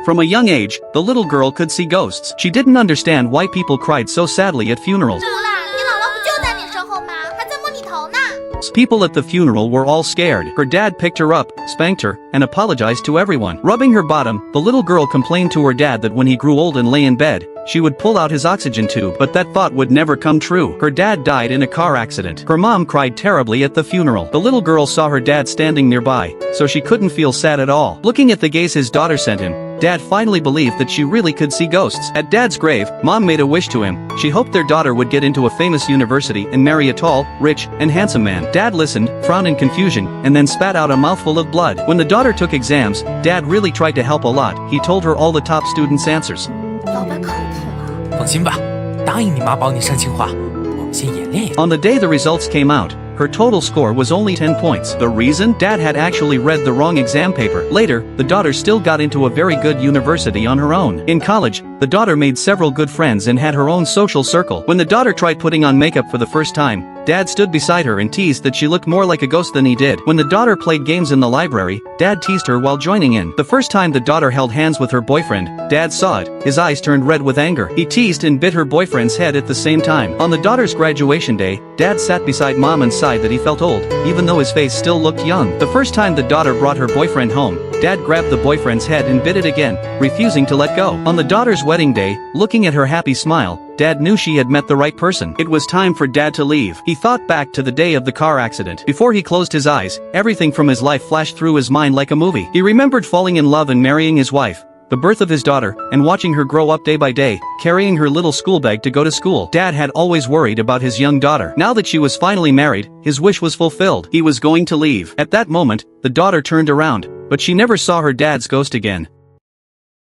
From a young age, the little girl could see ghosts. She didn't understand why people cried so sadly at funerals. People at the funeral were all scared. Her dad picked her up, spanked her, and apologized to everyone. Rubbing her bottom, the little girl complained to her dad that when he grew old and lay in bed, she would pull out his oxygen tube, but that thought would never come true. Her dad died in a car accident. Her mom cried terribly at the funeral. The little girl saw her dad standing nearby, so she couldn't feel sad at all. Looking at the gaze his daughter sent him, Dad finally believed that she really could see ghosts. At Dad's grave, Mom made a wish to him. She hoped their daughter would get into a famous university and marry a tall, rich, and handsome man. Dad listened, frowned in confusion, and then spat out a mouthful of blood. When the daughter took exams, Dad really tried to help a lot. He told her all the top students' answers. 老白靠谱了。放心吧，答应你妈保你上清华，我们先演练一下。 On the day the results came out, her total score was only 10 points. The reason? Dad had actually read the wrong exam paper. Later, the daughter still got into a very good university on her own. In college, the daughter made several good friends and had her own social circle. When the daughter tried putting on makeup for the first time, Dad stood beside her and teased that she looked more like a ghost than he did. When the daughter played games in the library, Dad teased her while joining in. The first time the daughter held hands with her boyfriend, Dad saw it. His eyes turned red with anger. He teased and bit her boyfriend's head at the same time. On the daughter's graduation day, Dad sat beside Mom and sighed that he felt old, even though his face still looked young. The first time the daughter brought her boyfriend home, Dad grabbed the boyfriend's head and bit it again, refusing to let go. On the daughter's wedding day, looking at her happy smile, Dad knew she had met the right person. It was time for Dad to leave. He thought back to the day of the car accident. Before he closed his eyes, everything from his life flashed through his mind like a movie. He remembered falling in love and marrying his wife, the birth of his daughter, and watching her grow up day by day, carrying her little school bag to go to school. Dad had always worried about his young daughter. Now that she was finally married, his wish was fulfilled. He was going to leave. At that moment, the daughter turned around, but she never saw her dad's ghost again.